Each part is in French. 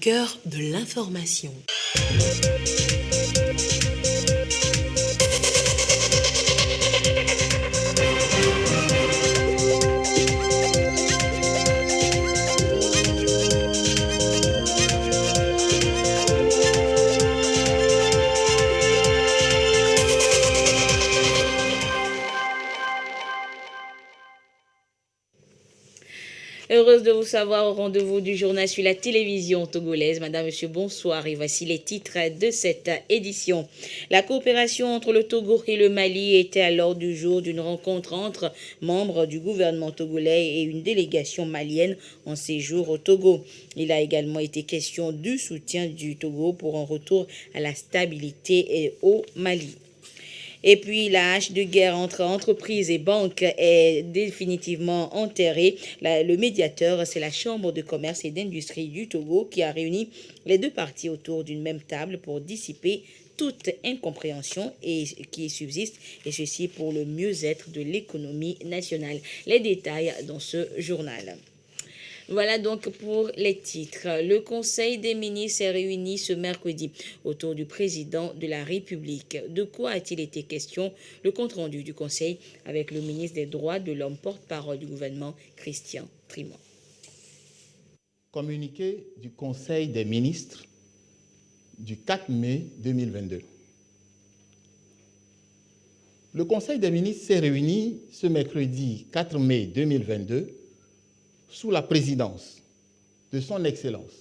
cœur de l'information. Heureuse de vous savoir au rendez-vous du journal sur la télévision togolaise. Madame, Monsieur, bonsoir et voici les titres de cette édition. La coopération entre le Togo et le Mali était à l'ordre du jour d'une rencontre entre membres du gouvernement togolais et une délégation malienne en séjour au Togo. Il a également été question du soutien du Togo pour un retour à la stabilité au Mali. Et puis, la hache de guerre entre entreprises et banques est définitivement enterrée. Le médiateur, c'est la Chambre de commerce et d'industrie du Togo qui a réuni les deux parties autour d'une même table pour dissiper toute incompréhension qui subsiste, et ceci pour le mieux-être de l'économie nationale. Les détails dans ce journal. Voilà donc pour les titres. Le Conseil des ministres est réuni ce mercredi autour du président de la République. De quoi a-t-il été question? Le compte-rendu du Conseil avec le ministre des Droits de l'Homme, porte-parole du gouvernement, Christian Trimont. Communiqué du Conseil des ministres du 4 mai 2022. Le Conseil des ministres s'est réuni ce mercredi 4 mai 2022 sous la présidence de son Excellence,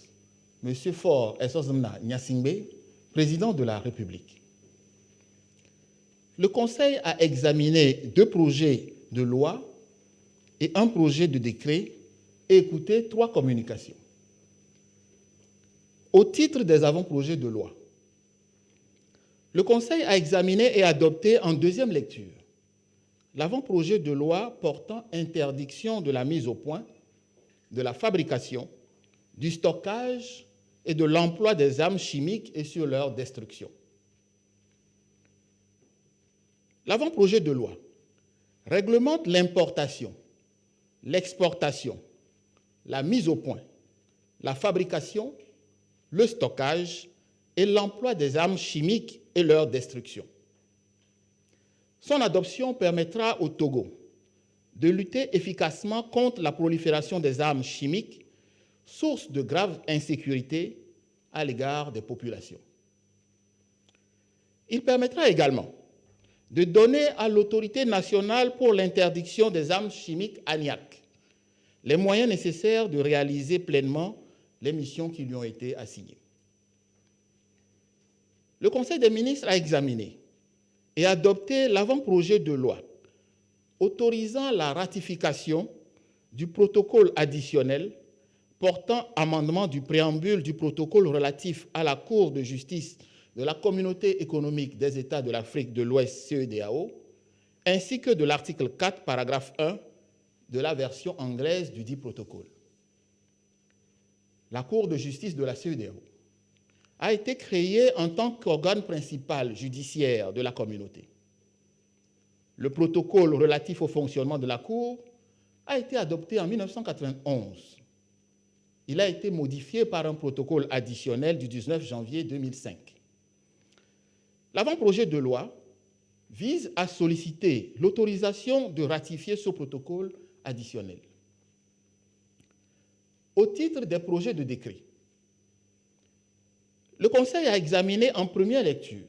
M. Faure Essozmna Gnassingbé, président de la République. Le Conseil a examiné 2 projets de loi et un projet de décret et écouté 3 communications. Au titre des avant-projets de loi, le Conseil a examiné et adopté en deuxième lecture l'avant-projet de loi portant interdiction de la mise au point, de la fabrication, du stockage et de l'emploi des armes chimiques et sur leur destruction. L'avant-projet de loi réglemente l'importation, l'exportation, la mise au point, la fabrication, le stockage et l'emploi des armes chimiques et leur destruction. Son adoption permettra au Togo de lutter efficacement contre la prolifération des armes chimiques, source de grave insécurité à l'égard des populations. Il permettra également de donner à l'autorité nationale pour l'interdiction des armes chimiques ANIAC les moyens nécessaires de réaliser pleinement les missions qui lui ont été assignées. Le Conseil des ministres a examiné et adopté l'avant-projet de loi autorisant la ratification du protocole additionnel portant amendement du préambule du protocole relatif à la Cour de justice de la Communauté économique des États de l'Afrique de l'Ouest CEDEAO, ainsi que de l'article 4, paragraphe 1 de la version anglaise du dit protocole. La Cour de justice de la CEDEAO a été créée en tant qu'organe principal judiciaire de la communauté. Le protocole relatif au fonctionnement de la Cour a été adopté en 1991. Il a été modifié par un protocole additionnel du 19 janvier 2005. L'avant-projet de loi vise à solliciter l'autorisation de ratifier ce protocole additionnel. Au titre des projets de décret, le Conseil a examiné en première lecture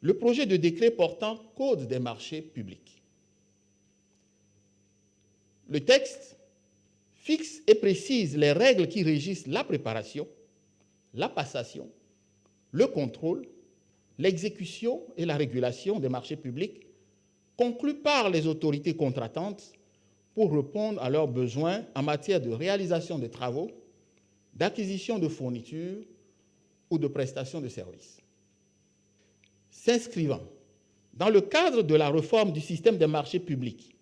le projet de décret portant Code des marchés publics. Le texte fixe et précise les règles qui régissent la préparation, la passation, le contrôle, l'exécution et la régulation des marchés publics conclus par les autorités contratantes pour répondre à leurs besoins en matière de réalisation de travaux, d'acquisition de fournitures ou de prestation de services. S'inscrivant dans le cadre de la réforme du système des marchés publics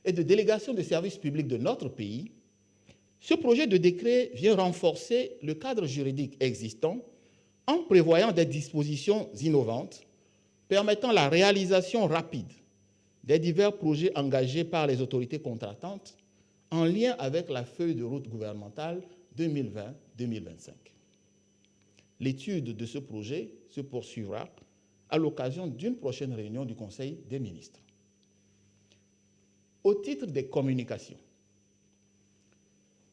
et de délégation de services publics de notre pays, ce projet de décret vient renforcer le cadre juridique existant en prévoyant des dispositions innovantes permettant la réalisation rapide des divers projets engagés par les autorités contratantes en lien avec la feuille de route gouvernementale 2020-2025. L'étude de ce projet se poursuivra à l'occasion d'une prochaine réunion du Conseil des ministres. Au titre des communications,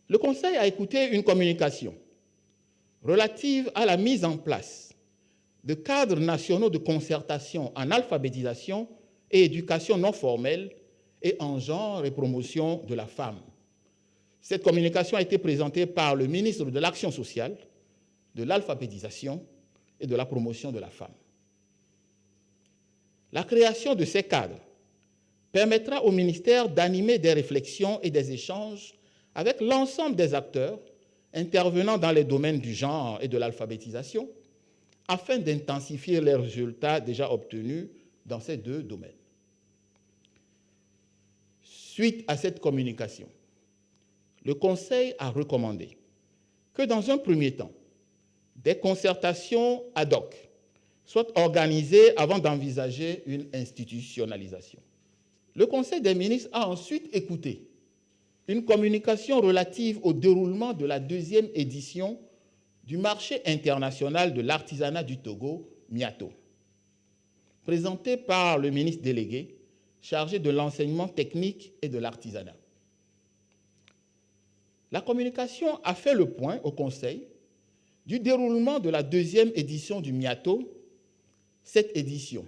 le Conseil a écouté une communication relative à la mise en place de cadres nationaux de concertation en alphabétisation et éducation non formelle et en genre et promotion de la femme. Cette communication a été présentée par le ministre de l'Action sociale, de l'alphabétisation et de la promotion de la femme. La création de ces cadres permettra au ministère d'animer des réflexions et des échanges avec l'ensemble des acteurs intervenant dans les domaines du genre et de l'alphabétisation afin d'intensifier les résultats déjà obtenus dans ces deux domaines. Suite à cette communication, le Conseil a recommandé que dans un premier temps, des concertations ad hoc soient organisées avant d'envisager une institutionnalisation. Le Conseil des ministres a ensuite écouté une communication relative au déroulement de la deuxième édition du marché international de l'artisanat du Togo, MIATO, présentée par le ministre délégué chargé de l'enseignement technique et de l'artisanat. La communication a fait le point au Conseil du déroulement de la deuxième édition du MIATO. Cette édition,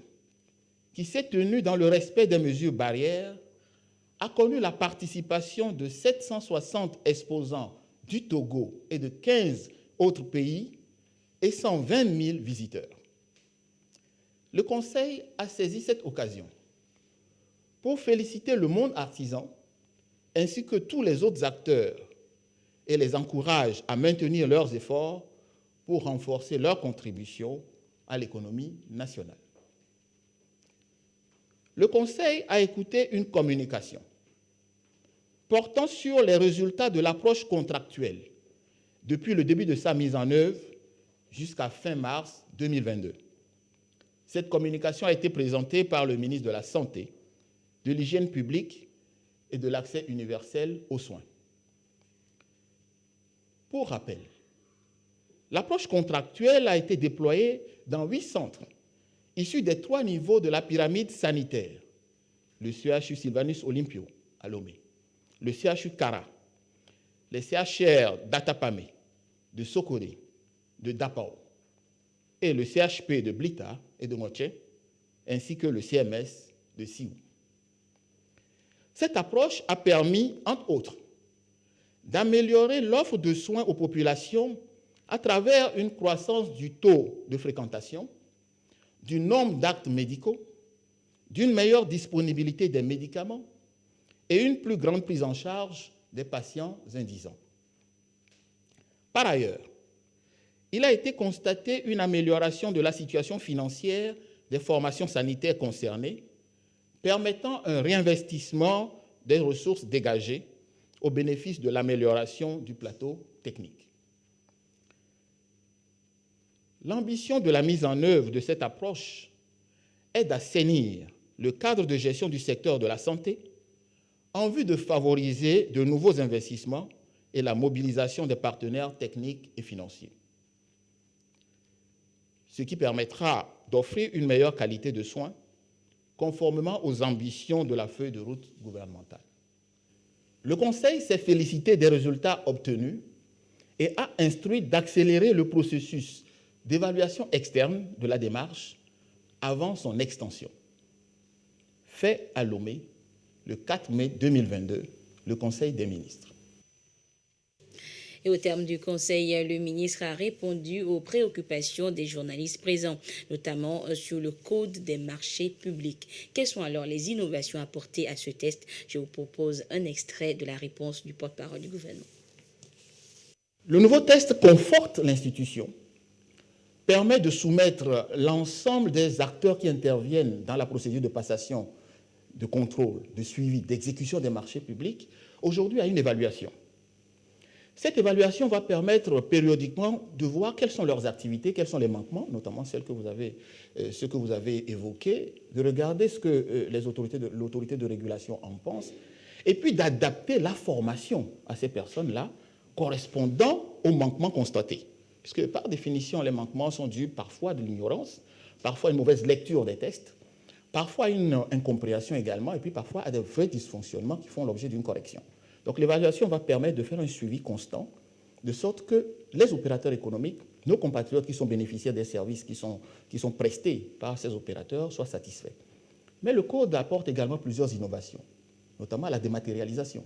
qui s'est tenue dans le respect des mesures barrières, a connu la participation de 760 exposants du Togo et de 15 autres pays et 120 000 visiteurs. Le Conseil a saisi cette occasion pour féliciter le monde artisan ainsi que tous les autres acteurs et les encourage à maintenir leurs efforts pour renforcer leur contribution à l'économie nationale. Le Conseil a écouté une communication portant sur les résultats de l'approche contractuelle depuis le début de sa mise en œuvre jusqu'à fin mars 2022. Cette communication a été présentée par le ministre de la Santé, de l'Hygiène publique et de l'accès universel aux soins. Pour rappel, l'approche contractuelle a été déployée dans 8 centres issus des 3 niveaux de la pyramide sanitaire, le CHU Sylvanus Olympio à Lomé, le CHU Kara, les CHR d'Atapamé, de Sokoré, de Dapao et le CHP de Blita et de Moche, ainsi que le CMS de Siou. Cette approche a permis, entre autres, d'améliorer l'offre de soins aux populations à travers une croissance du taux de fréquentation, du nombre d'actes médicaux, d'une meilleure disponibilité des médicaments et une plus grande prise en charge des patients indigents. Par ailleurs, il a été constaté une amélioration de la situation financière des formations sanitaires concernées, permettant un réinvestissement des ressources dégagées au bénéfice de l'amélioration du plateau technique. L'ambition de la mise en œuvre de cette approche est d'assainir le cadre de gestion du secteur de la santé en vue de favoriser de nouveaux investissements et la mobilisation des partenaires techniques et financiers, ce qui permettra d'offrir une meilleure qualité de soins conformément aux ambitions de la feuille de route gouvernementale. Le Conseil s'est félicité des résultats obtenus et a instruit d'accélérer le processus d'évaluation externe de la démarche avant son extension. Fait à Lomé le 4 mai 2022, le Conseil des ministres. Et au terme du Conseil, le ministre a répondu aux préoccupations des journalistes présents, notamment sur le Code des marchés publics. Quelles sont alors les innovations apportées à ce test? Je vous propose un extrait de la réponse du porte-parole du gouvernement. Le nouveau test conforte l'institution, permet de soumettre l'ensemble des acteurs qui interviennent dans la procédure de passation, de contrôle, de suivi, d'exécution des marchés publics, aujourd'hui à une évaluation. Cette évaluation va permettre périodiquement de voir quelles sont leurs activités, quels sont les manquements, notamment ceux que vous avez évoqués, de regarder ce que l'autorité de régulation en pense, et puis d'adapter la formation à ces personnes-là correspondant aux manquements constatés. puisque par définition, les manquements sont dus parfois de l'ignorance, parfois une mauvaise lecture des textes, parfois une incompréhension également, et puis parfois à des vrais dysfonctionnements qui font l'objet d'une correction. Donc l'évaluation va permettre de faire un suivi constant, de sorte que les opérateurs économiques, nos compatriotes qui sont bénéficiaires des services qui sont prestés par ces opérateurs, soient satisfaits. Mais le code apporte également plusieurs innovations, notamment la dématérialisation,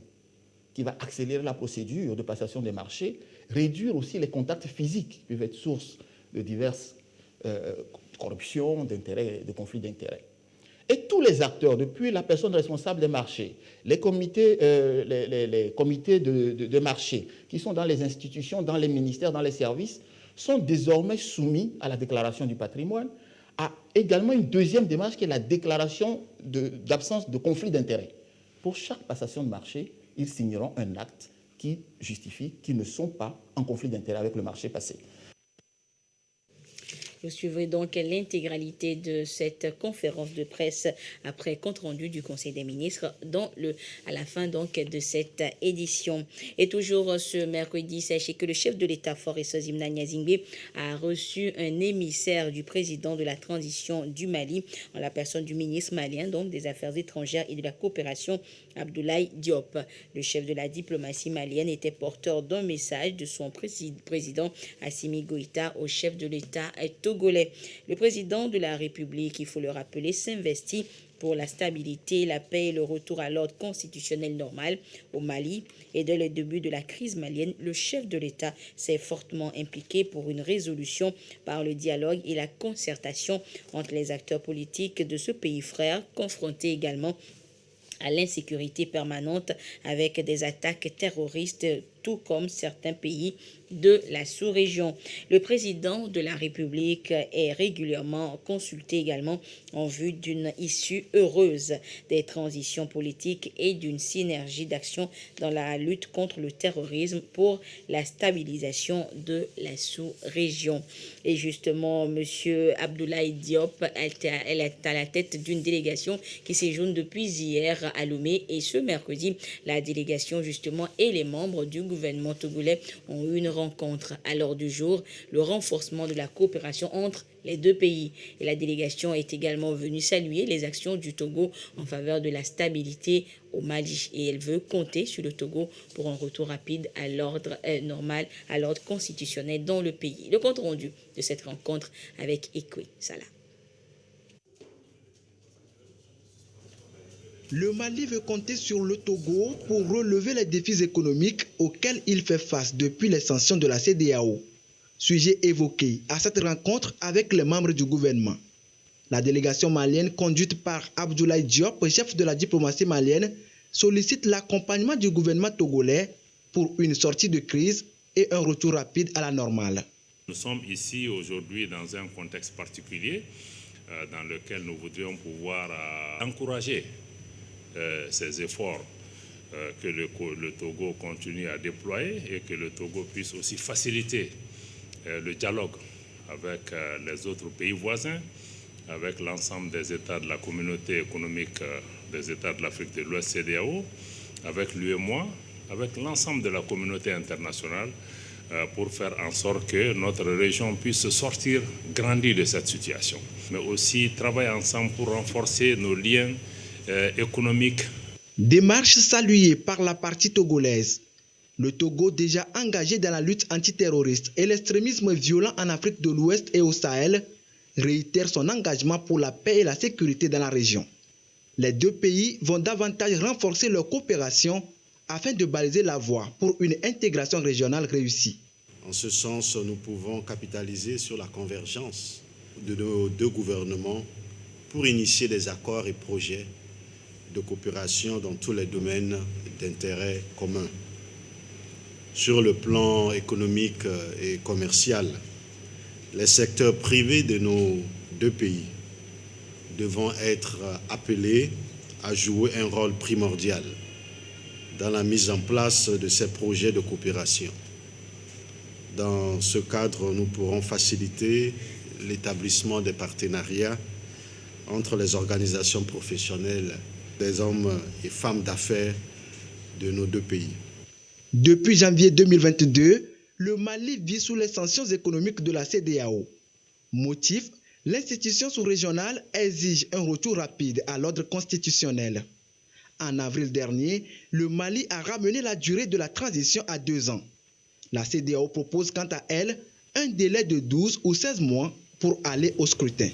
qui va accélérer la procédure de passation des marchés, réduire aussi les contacts physiques qui peuvent être source de diverses corruptions, d'intérêts, de conflits d'intérêts. Et tous les acteurs, depuis la personne responsable des marchés, les comités de marché qui sont dans les institutions, dans les ministères, dans les services, sont désormais soumis à la déclaration du patrimoine, à également une deuxième démarche qui est la déclaration d'absence de conflit d'intérêts. Pour chaque passation de marché, ils signeront un acte qui justifie qu'ils ne sont pas en conflit d'intérêts avec le marché passé. Vous suivrez donc l'intégralité de cette conférence de presse après compte rendu du Conseil des ministres à la fin donc de cette édition. Et toujours ce mercredi, sachez que le chef de l'État, Faure Ghassémna Gnassingbe, a reçu un émissaire du président de la transition du Mali, en la personne du ministre malien donc des Affaires étrangères et de la coopération, Abdoulaye Diop. Le chef de la diplomatie malienne était porteur d'un message de son président Assimi Goïta au chef de l'État togolais. Le président de la République, il faut le rappeler, s'investit pour la stabilité, la paix et le retour à l'ordre constitutionnel normal au Mali. Et dès le début de la crise malienne, le chef de l'État s'est fortement impliqué pour une résolution par le dialogue et la concertation entre les acteurs politiques de ce pays frère, confronté également à l'insécurité permanente avec des attaques terroristes, tout comme certains pays de la sous-région. Le président de la République est régulièrement consulté également en vue d'une issue heureuse des transitions politiques et d'une synergie d'action dans la lutte contre le terrorisme pour la stabilisation de la sous-région. Et justement, M. Abdoulaye Diop est à la tête d'une délégation qui séjourne depuis hier à Lomé, et ce mercredi, la délégation justement et les membres du gouvernement togolais ont eu une rencontre à l'ordre du jour, le renforcement de la coopération entre les deux pays. Et la délégation est également venue saluer les actions du Togo en faveur de la stabilité au Mali. Et elle veut compter sur le Togo pour un retour rapide à l'ordre normal, à l'ordre constitutionnel dans le pays. Le compte rendu de cette rencontre avec Ekwe Salah. Le Mali veut compter sur le Togo pour relever les défis économiques auxquels il fait face depuis les sanctions de la CEDEAO. Sujet évoqué à cette rencontre avec les membres du gouvernement. La délégation malienne conduite par Abdoulaye Diop, chef de la diplomatie malienne, sollicite l'accompagnement du gouvernement togolais pour une sortie de crise et un retour rapide à la normale. Nous sommes ici aujourd'hui dans un contexte particulier dans lequel nous voudrions pouvoir encourager ces efforts que le Togo continue à déployer et que le Togo puisse aussi faciliter le dialogue avec les autres pays voisins, avec l'ensemble des États de la communauté économique des États de l'Afrique de l'Ouest CEDEAO, avec l'UEMOA, avec l'ensemble de la communauté internationale pour faire en sorte que notre région puisse sortir grandie de cette situation, mais aussi travailler ensemble pour renforcer nos liens économique. Démarche saluée par la partie togolaise. Le Togo, déjà engagé dans la lutte antiterroriste et l'extrémisme violent en Afrique de l'Ouest et au Sahel, réitère son engagement pour la paix et la sécurité dans la région. Les deux pays vont davantage renforcer leur coopération afin de baliser la voie pour une intégration régionale réussie. En ce sens, nous pouvons capitaliser sur la convergence de nos deux gouvernements pour initier des accords et projets de coopération dans tous les domaines d'intérêt commun. Sur le plan économique et commercial, les secteurs privés de nos deux pays devront être appelés à jouer un rôle primordial dans la mise en place de ces projets de coopération. Dans ce cadre, nous pourrons faciliter l'établissement des partenariats entre les organisations professionnelles des hommes et femmes d'affaires de nos deux pays. Depuis janvier 2022, le Mali vit sous les sanctions économiques de la CEDEAO. Motif, l'institution sous-régionale exige un retour rapide à l'ordre constitutionnel. En avril dernier, le Mali a ramené la durée de la transition à 2 ans. La CEDEAO propose quant à elle un délai de 12 ou 16 mois pour aller au scrutin.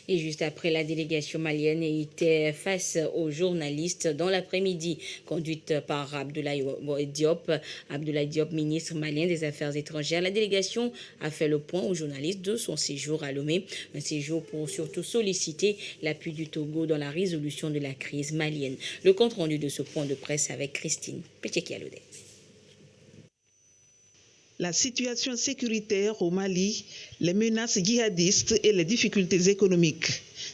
Et juste après, la délégation malienne était face aux journalistes dans l'après-midi, conduite par Abdoulaye Diop. Abdoulaye Diop, ministre malien des Affaires étrangères. La délégation a fait le point aux journalistes de son séjour à Lomé. Un séjour pour surtout solliciter l'appui du Togo dans la résolution de la crise malienne. Le compte-rendu de ce point de presse avec Christine Pétieki-Alodé. La situation sécuritaire au Mali, les menaces djihadistes et les difficultés économiques.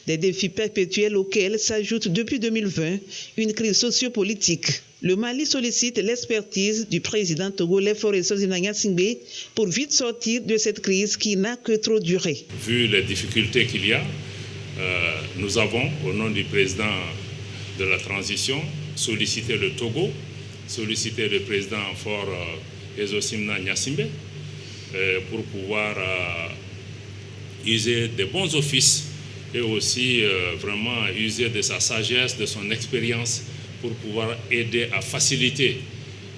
Des défis perpétuels auxquels s'ajoute depuis 2020 une crise sociopolitique. Le Mali sollicite l'expertise du président togolais Faure Gnassingbé pour vite sortir de cette crise qui n'a que trop duré. Vu les difficultés qu'il y a, nous avons, au nom du président de la transition, sollicité le Togo, sollicité le président Faure Gnassingbé pour pouvoir user des bons offices et aussi vraiment user de sa sagesse, de son expérience pour pouvoir aider à faciliter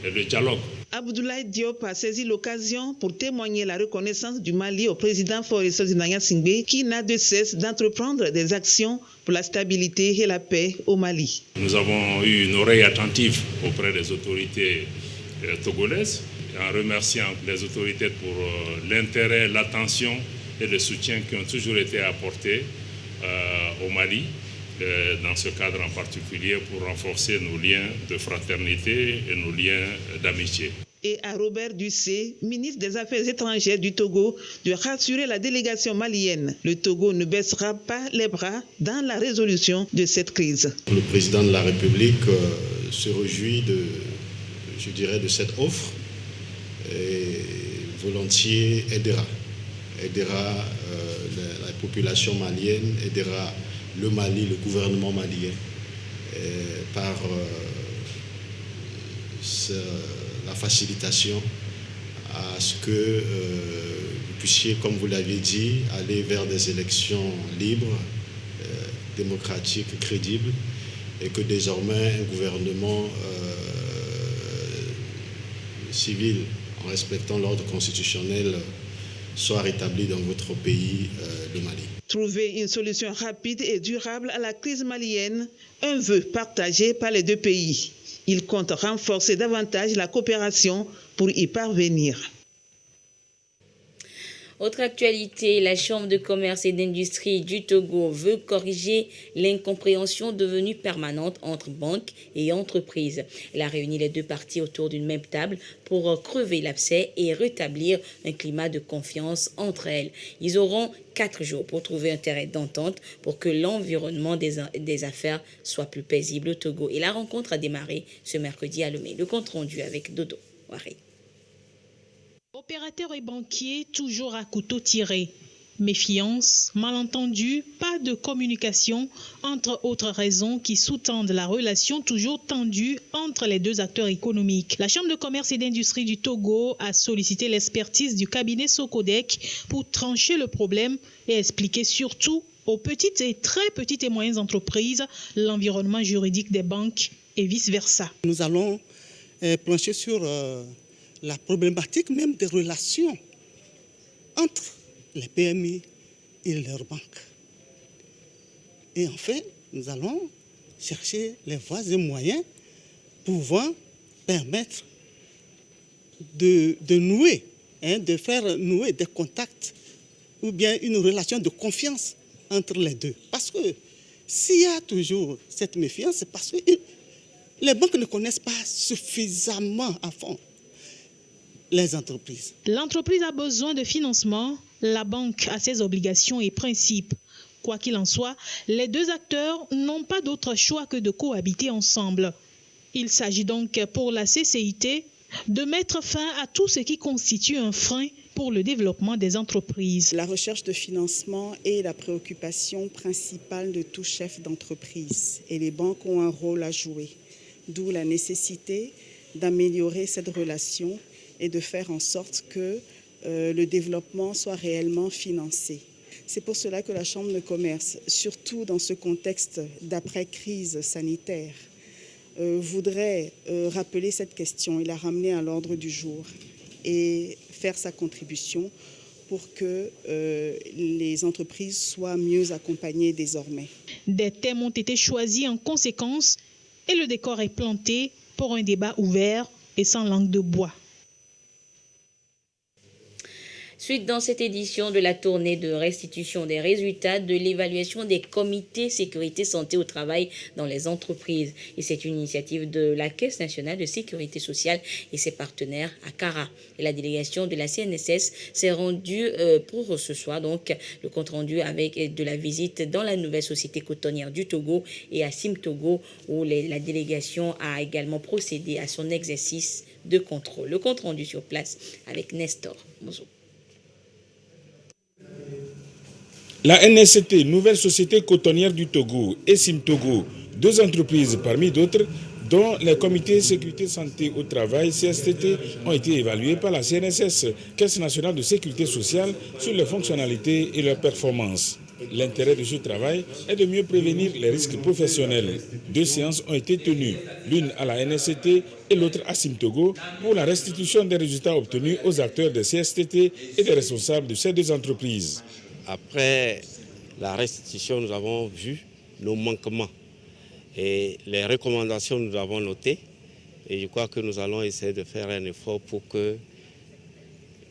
le dialogue. Abdoulaye Diop a saisi l'occasion pour témoigner la reconnaissance du Mali au président Faure Gnassingbé qui n'a de cesse d'entreprendre des actions pour la stabilité et la paix au Mali. Nous avons eu une oreille attentive auprès des autorités togolaises, en remerciant les autorités pour l'intérêt, l'attention et le soutien qui ont toujours été apportés au Mali, dans ce cadre en particulier pour renforcer nos liens de fraternité et nos liens d'amitié. Et à Robert Dussé, ministre des Affaires étrangères du Togo, de rassurer la délégation malienne. Le Togo ne baissera pas les bras dans la résolution de cette crise. Le président de la République se réjouit de cette offre et volontiers aidera la population malienne, aidera le Mali, le gouvernement malien par la facilitation à ce que vous puissiez, comme vous l'avez dit, aller vers des élections libres, démocratiques, crédibles, et que désormais un gouvernement civil, en respectant l'ordre constitutionnel, soit rétabli dans votre pays, le Mali. Trouver une solution rapide et durable à la crise malienne, un vœu partagé par les deux pays. Il compte renforcer davantage la coopération pour y parvenir. Autre actualité, la Chambre de commerce et d'industrie du Togo veut corriger l'incompréhension devenue permanente entre banques et entreprises. Elle a réuni les deux parties autour d'une même table pour crever l'abcès et rétablir un climat de confiance entre elles. Ils auront 4 jours pour trouver un terrain d'entente pour que l'environnement des affaires soit plus paisible au Togo. Et la rencontre a démarré ce mercredi à Lomé. Le compte rendu avec Dodo Waré. Opérateurs et banquiers toujours à couteau tiré. Méfiance, malentendus, pas de communication, entre autres raisons qui sous-tendent la relation toujours tendue entre les deux acteurs économiques. La Chambre de commerce et d'industrie du Togo a sollicité l'expertise du cabinet Socodec pour trancher le problème et expliquer surtout aux petites et très petites et moyennes entreprises l'environnement juridique des banques et vice-versa. Nous allons plancher sur la problématique même des relations entre les PMI et leurs banques. Et enfin, nous allons chercher les voies et moyens pouvant permettre de nouer, de faire nouer des contacts ou bien une relation de confiance entre les deux. Parce que s'il y a toujours cette méfiance, c'est parce que les banques ne connaissent pas suffisamment à fond les entreprises. L'entreprise a besoin de financement, la banque a ses obligations et principes. Quoi qu'il en soit, les deux acteurs n'ont pas d'autre choix que de cohabiter ensemble. Il s'agit donc pour la CCIT de mettre fin à tout ce qui constitue un frein pour le développement des entreprises. La recherche de financement est la préoccupation principale de tout chef d'entreprise et les banques ont un rôle à jouer, d'où la nécessité d'améliorer cette relation et de faire en sorte que le développement soit réellement financé. C'est pour cela que la Chambre de commerce, surtout dans ce contexte d'après-crise sanitaire, voudrait rappeler cette question et la ramener à l'ordre du jour et faire sa contribution pour que les entreprises soient mieux accompagnées désormais. Des thèmes ont été choisis en conséquence et le décor est planté pour un débat ouvert et sans langue de bois. Suite dans cette édition de la tournée de restitution des résultats de l'évaluation des comités sécurité santé au travail dans les entreprises. Et c'est une initiative de la Caisse nationale de sécurité sociale et ses partenaires à Kara. Et la délégation de la CNSS s'est rendue pour ce soir, donc le compte rendu avec de la visite dans la nouvelle société cotonnière du Togo et à Sim-Togo où la délégation a également procédé à son exercice de contrôle. Le compte rendu sur place avec Nestor Mozo. La NSCT, nouvelle société cotonnière du Togo, et Sim-Togo, deux entreprises parmi d'autres, dont les comités sécurité santé au travail, CSTT, ont été évalués par la CNSS, Caisse nationale de sécurité sociale, sur leurs fonctionnalités et leurs performances. L'intérêt de ce travail est de mieux prévenir les risques professionnels. Deux séances ont été tenues, l'une à la NSCT et l'autre à Sim-Togo, pour la restitution des résultats obtenus aux acteurs des CSTT et des responsables de ces deux entreprises. Après la restitution, nous avons vu nos manquements et les recommandations nous avons notées. Et je crois que nous allons essayer de faire un effort pour que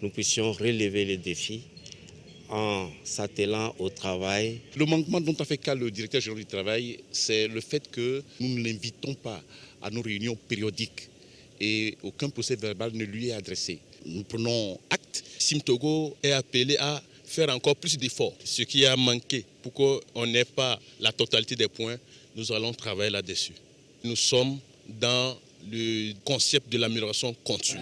nous puissions relever les défis en s'attelant au travail. Le manquement dont a fait cas le directeur général du travail, c'est le fait que nous ne l'invitons pas à nos réunions périodiques et aucun procès verbal ne lui est adressé. Nous prenons acte. Sim-Togo est appelé à faire encore plus d'efforts. Ce qui a manqué pour qu'on n'ait pas la totalité des points, nous allons travailler là-dessus. Nous sommes dans le concept de l'amélioration continue.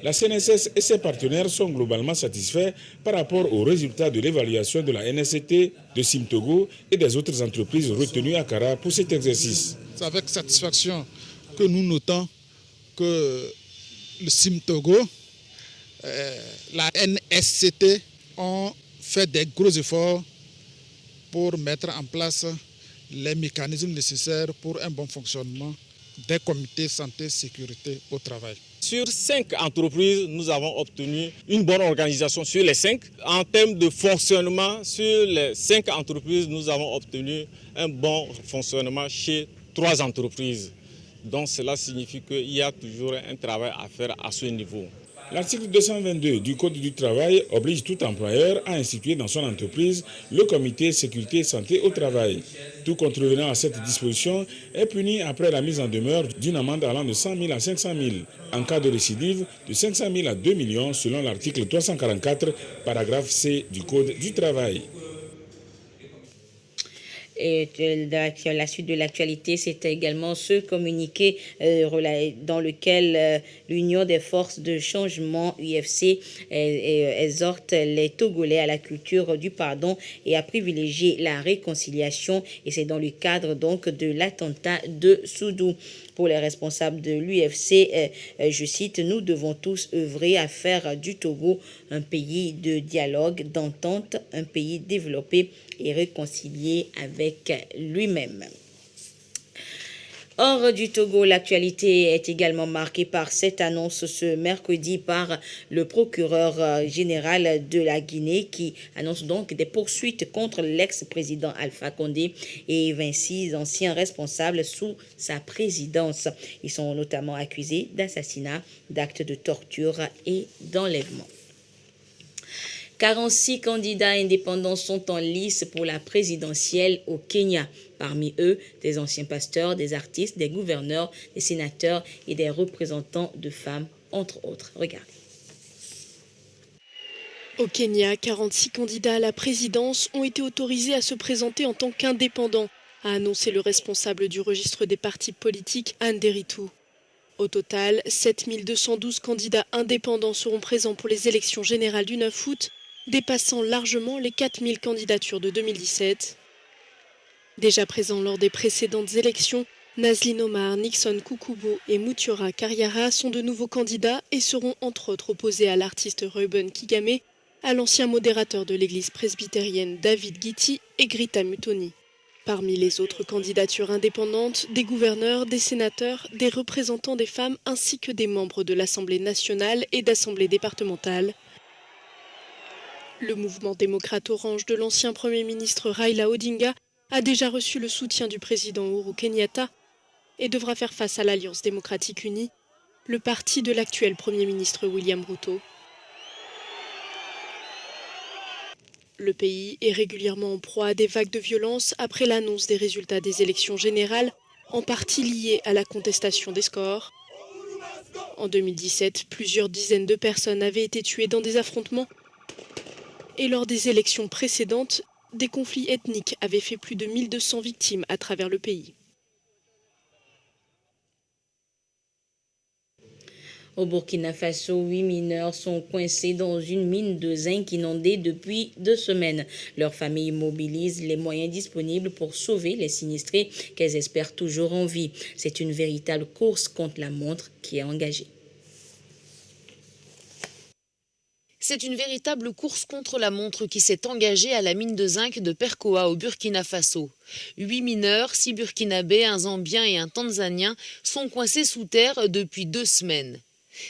La CNSS et ses partenaires sont globalement satisfaits par rapport aux résultats de l'évaluation de la NSCT, de Sim-Togo et des autres entreprises retenues à Kara pour cet exercice. C'est avec satisfaction que nous notons que le Sim-Togo, la NSCT ont fait des gros efforts pour mettre en place les mécanismes nécessaires pour un bon fonctionnement des comités santé-sécurité au travail. Sur 5 entreprises, nous avons obtenu une bonne organisation sur les 5. En termes de fonctionnement, sur les 5 entreprises, nous avons obtenu un bon fonctionnement chez 3 entreprises. Donc cela signifie qu'il y a toujours un travail à faire à ce niveau. L'article 222 du Code du travail oblige tout employeur à instituer dans son entreprise le comité sécurité et santé au travail. Tout contrevenant à cette disposition est puni après la mise en demeure d'une amende allant de 100 000 à 500 000. En cas de récidive, de 500 000 à 2 millions selon l'article 344, paragraphe C du Code du travail. Et la suite de l'actualité, c'est également ce communiqué dans lequel l'Union des forces de changement UFC exhorte les Togolais à la culture du pardon et à privilégier la réconciliation. Et c'est dans le cadre donc de l'attentat de Soudoux. Pour les responsables de l'UFC, je cite, « Nous devons tous œuvrer à faire du Togo un pays de dialogue, d'entente, un pays développé et réconcilié avec lui-même. » Hors du Togo, l'actualité est également marquée par cette annonce ce mercredi par le procureur général de la Guinée qui annonce donc des poursuites contre l'ex-président Alpha Condé et 26 anciens responsables sous sa présidence. Ils sont notamment accusés d'assassinat, d'actes de torture et d'enlèvement. 46 candidats indépendants sont en lice pour la présidentielle au Kenya. Parmi eux, des anciens pasteurs, des artistes, des gouverneurs, des sénateurs et des représentants de femmes, entre autres. Regardez. Au Kenya, 46 candidats à la présidence ont été autorisés à se présenter en tant qu'indépendants, a annoncé le responsable du registre des partis politiques, Anne Deritu. Au total, 7212 candidats indépendants seront présents pour les élections générales du 9 août, dépassant largement les 4000 candidatures de 2017. Déjà présents lors des précédentes élections, Nazlin Omar, Nixon Kukubo et Mutiora Kariara sont de nouveaux candidats et seront entre autres opposés à l'artiste Reuben Kigame, à l'ancien modérateur de l'église presbytérienne David Guiti et Grita Mutoni. Parmi les autres candidatures indépendantes, des gouverneurs, des sénateurs, des représentants des femmes ainsi que des membres de l'Assemblée nationale et d'Assemblée départementale. Le mouvement démocrate orange de l'ancien Premier ministre Raila Odinga a déjà reçu le soutien du président Uhuru Kenyatta et devra faire face à l'Alliance démocratique unie, le parti de l'actuel Premier ministre William Ruto. Le pays est régulièrement en proie à des vagues de violence après l'annonce des résultats des élections générales, en partie liées à la contestation des scores. En 2017, plusieurs dizaines de personnes avaient été tuées dans des affrontements. Et lors des élections précédentes, des conflits ethniques avaient fait plus de 1200 victimes à travers le pays. Au Burkina Faso, 8 mineurs sont coincés dans une mine de zinc inondée depuis 2 semaines. Leurs familles mobilisent les moyens disponibles pour sauver les sinistrés qu'elles espèrent toujours en vie. C'est une véritable course contre la montre qui est engagée. C'est une véritable course contre la montre qui s'est engagée à la mine de zinc de Perkoa au Burkina Faso. 8 mineurs, 6 Burkinabés, un Zambien et un Tanzanien sont coincés sous terre depuis 2 semaines.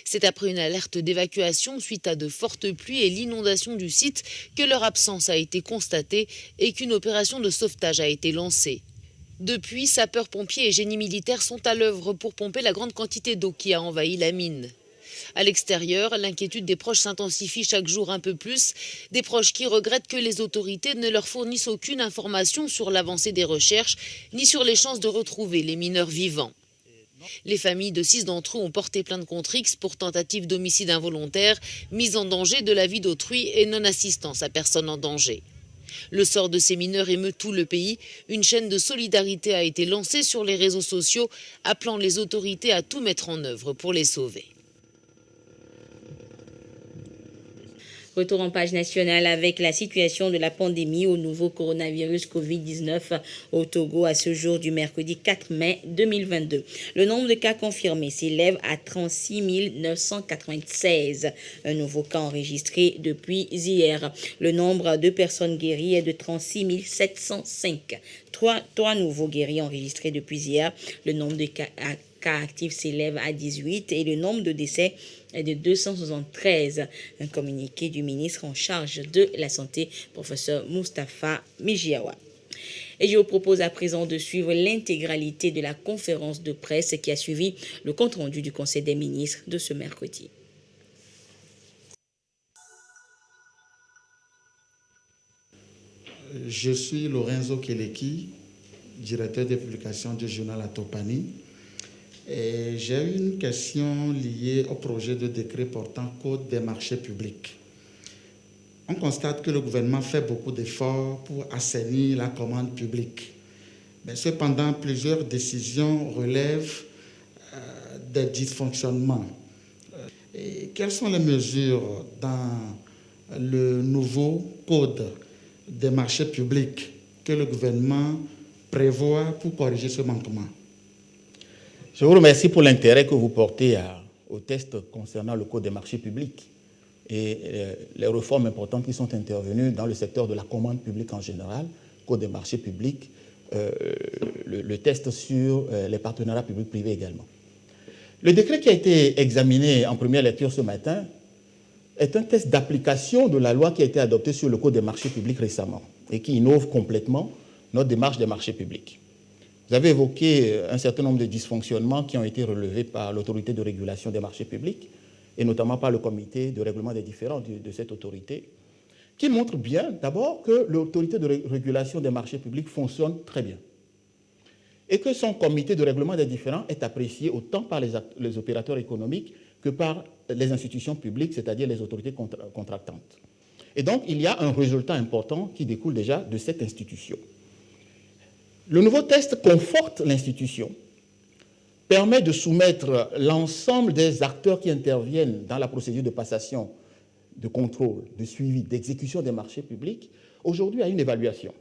C'est après une alerte d'évacuation suite à de fortes pluies et l'inondation du site que leur absence a été constatée et qu'une opération de sauvetage a été lancée. Depuis, sapeurs-pompiers et génie militaires sont à l'œuvre pour pomper la grande quantité d'eau qui a envahi la mine. À l'extérieur, l'inquiétude des proches s'intensifie chaque jour un peu plus. Des proches qui regrettent que les autorités ne leur fournissent aucune information sur l'avancée des recherches ni sur les chances de retrouver les mineurs vivants. Les familles de 6 d'entre eux ont porté plainte contre X pour tentative d'homicide involontaire, mise en danger de la vie d'autrui et non-assistance à personne en danger. Le sort de ces mineurs émeut tout le pays. Une chaîne de solidarité a été lancée sur les réseaux sociaux, appelant les autorités à tout mettre en œuvre pour les sauver. Retour en page nationale avec la situation de la pandémie au nouveau coronavirus Covid-19 au Togo à ce jour du mercredi 4 mai 2022. Le nombre de cas confirmés s'élève à 36 996. Un nouveau cas enregistré depuis hier. Le nombre de personnes guéries est de 36 705. Trois nouveaux guéris enregistrés depuis hier. Le nombre de cas actifs s'élève à 18 et le nombre de décès est de 273. Un communiqué du ministre en charge de la Santé, professeur Moustapha Mijiawa. Et je vous propose à présent de suivre l'intégralité de la conférence de presse qui a suivi le compte-rendu du Conseil des ministres de ce mercredi. Je suis Lorenzo Keleki, directeur des publications du journal Atopani. Et j'ai une question liée au projet de décret portant Code des marchés publics. On constate que le gouvernement fait beaucoup d'efforts pour assainir la commande publique. Mais cependant, plusieurs décisions relèvent des dysfonctionnements. Et quelles sont les mesures dans le nouveau Code des marchés publics que le gouvernement prévoit pour corriger ce manquement? Je vous remercie pour l'intérêt que vous portez au test concernant le Code des marchés publics et les réformes importantes qui sont intervenues dans le secteur de la commande publique en général, Code des marchés publics, le test sur les partenariats publics-privés également. Le décret qui a été examiné en première lecture ce matin est un test d'application de la loi qui a été adoptée sur le Code des marchés publics récemment et qui innove complètement notre démarche des marchés publics. Vous avez évoqué un certain nombre de dysfonctionnements qui ont été relevés par l'autorité de régulation des marchés publics et notamment par le comité de règlement des différends de cette autorité, qui montrent bien d'abord que l'autorité de régulation des marchés publics fonctionne très bien et que son comité de règlement des différends est apprécié autant par les opérateurs économiques que par les institutions publiques, c'est-à-dire les autorités contractantes. Et donc, il y a un résultat important qui découle déjà de cette institution. Le nouveau test conforte l'institution, permet de soumettre l'ensemble des acteurs qui interviennent dans la procédure de passation, de contrôle, de suivi, d'exécution des marchés publics, aujourd'hui à une évaluation.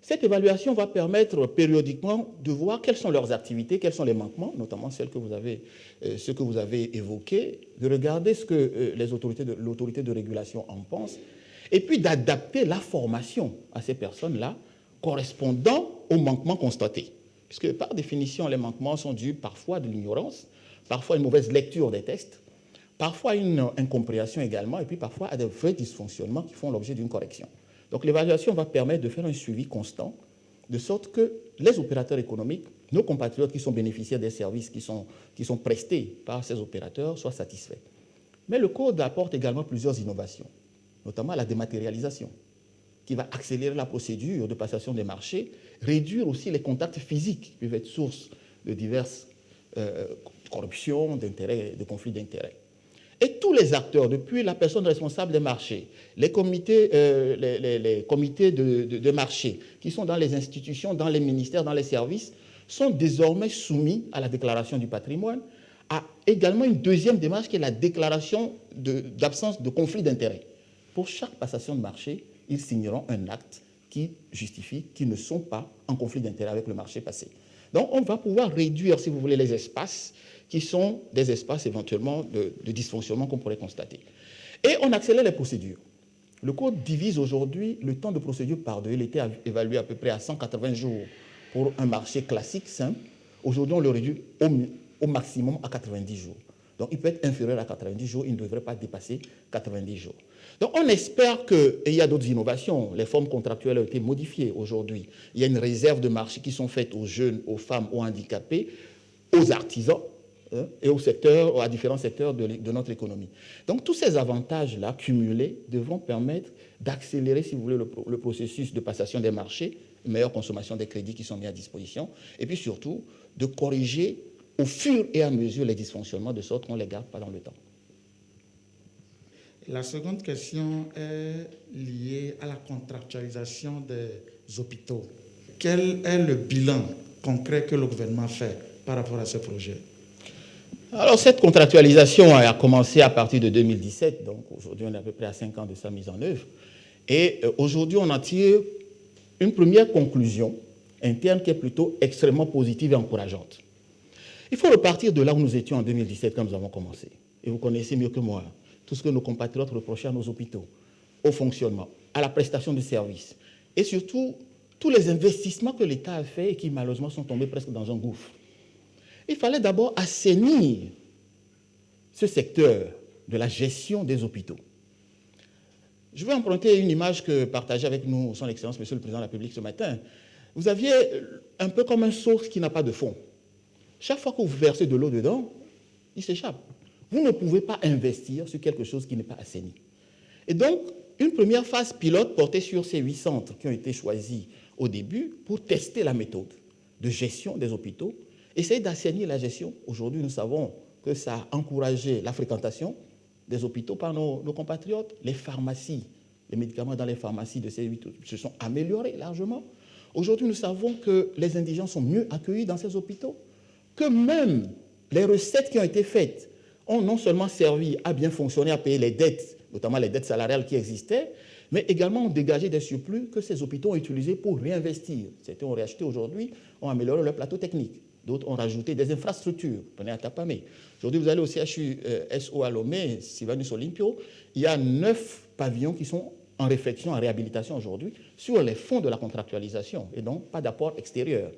Cette évaluation va permettre périodiquement de voir quelles sont leurs activités, quels sont les manquements, notamment ceux que vous avez évoqués, de regarder ce que l'autorité de régulation en pense, et puis d'adapter la formation à ces personnes-là correspondant aux manquements constatés. Puisque par définition, les manquements sont dus parfois de l'ignorance, parfois une mauvaise lecture des textes, parfois une incompréhension également, et puis parfois à des vrais dysfonctionnements qui font l'objet d'une correction. Donc l'évaluation va permettre de faire un suivi constant, de sorte que les opérateurs économiques, nos compatriotes qui sont bénéficiaires des services qui sont prestés par ces opérateurs, soient satisfaits. Mais le code apporte également plusieurs innovations, notamment la dématérialisation, qui va accélérer la procédure de passation des marchés, réduire aussi les contacts physiques qui peuvent être source de diverses corruptions, de conflits d'intérêts. Et tous les acteurs, depuis la personne responsable des marchés, les comités de marché qui sont dans les institutions, dans les ministères, dans les services, sont désormais soumis à la déclaration du patrimoine, à également une deuxième démarche qui est la déclaration d'absence de conflit d'intérêts. Pour chaque passation de marché, ils signeront un acte qui justifie qu'ils ne sont pas en conflit d'intérêts avec le marché passé. Donc on va pouvoir réduire, si vous voulez, les espaces qui sont des espaces éventuellement de dysfonctionnement qu'on pourrait constater. Et on accélère les procédures. Le Code divise aujourd'hui le temps de procédure par deux. Il était évalué à peu près à 180 jours pour un marché classique simple. Aujourd'hui, on le réduit au maximum à 90 jours. Donc il peut être inférieur à 90 jours, il ne devrait pas dépasser 90 jours. Donc on espère qu'il y a d'autres innovations. Les formes contractuelles ont été modifiées aujourd'hui. Il y a une réserve de marché qui sont faites aux jeunes, aux femmes, aux handicapés, aux artisans, et à différents secteurs de notre économie. Donc tous ces avantages-là cumulés devront permettre d'accélérer, si vous voulez, le processus de passation des marchés, une meilleure consommation des crédits qui sont mis à disposition, et puis surtout de corriger au fur et à mesure les dysfonctionnements de sorte qu'on ne les garde pas dans le temps. La seconde question est liée à la contractualisation des hôpitaux. Quel est le bilan concret que le gouvernement fait par rapport à ce projet ? Alors, cette contractualisation a commencé à partir de 2017, donc aujourd'hui on est à peu près à 5 ans de sa mise en œuvre. Et aujourd'hui, on en tire une première conclusion interne qui est plutôt extrêmement positive et encourageante. Il faut repartir de là où nous étions en 2017 quand nous avons commencé. Et vous connaissez mieux que moi tout ce que nos compatriotes reprochaient à nos hôpitaux, au fonctionnement, à la prestation de services, et surtout tous les investissements que l'État a faits et qui malheureusement sont tombés presque dans un gouffre. Il fallait d'abord assainir ce secteur de la gestion des hôpitaux. Je vais emprunter une image que partageait avec nous son Excellence, Monsieur le Président de la République ce matin. Vous aviez un peu comme un seau qui n'a pas de fond. Chaque fois que vous versez de l'eau dedans, il s'échappe. Vous ne pouvez pas investir sur quelque chose qui n'est pas assaini. Et donc, une première phase pilote portait sur ces 8 centres qui ont été choisis au début pour tester la méthode de gestion des hôpitaux. Essayer d'assainir la gestion. Aujourd'hui, nous savons que ça a encouragé la fréquentation des hôpitaux par nos compatriotes. Les pharmacies, les médicaments dans les pharmacies de ces 8 se sont améliorés largement. Aujourd'hui, nous savons que les indigents sont mieux accueillis dans ces hôpitaux, que même les recettes qui ont été faites ont non seulement servi à bien fonctionner, à payer les dettes, notamment les dettes salariales qui existaient, mais également ont dégagé des surplus que ces hôpitaux ont utilisés pour réinvestir. Certains ont réacheté aujourd'hui, ont amélioré leur plateau technique. D'autres ont rajouté des infrastructures. Prenez à Tapamé. Aujourd'hui, vous allez au CHU SO à Lomé, Sylvanus Olympio, il y a 9 pavillons qui sont en réflexion, en réhabilitation aujourd'hui, sur les fonds de la contractualisation, et donc pas d'apport extérieur.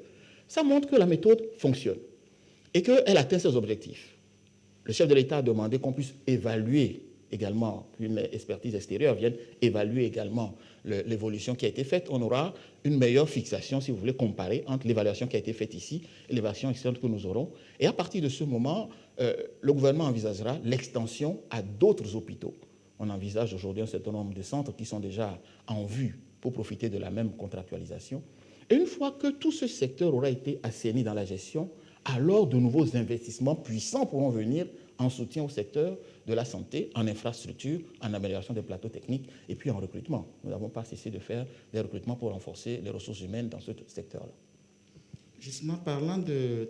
Ça montre que la méthode fonctionne et qu'elle atteint ses objectifs. Le chef de l'État a demandé qu'on puisse évaluer également, qu'une expertise extérieure vienne évaluer également l'évolution qui a été faite. On aura une meilleure fixation, si vous voulez, comparée entre l'évaluation qui a été faite ici et l'évaluation externe que nous aurons. Et à partir de ce moment, le gouvernement envisagera l'extension à d'autres hôpitaux. On envisage aujourd'hui un certain nombre de centres qui sont déjà en vue pour profiter de la même contractualisation. Et une fois que tout ce secteur aura été assaini dans la gestion, alors de nouveaux investissements puissants pourront venir en soutien au secteur de la santé, en infrastructure, en amélioration des plateaux techniques et puis en recrutement. Nous n'avons pas cessé de faire des recrutements pour renforcer les ressources humaines dans ce secteur-là. Justement, parlant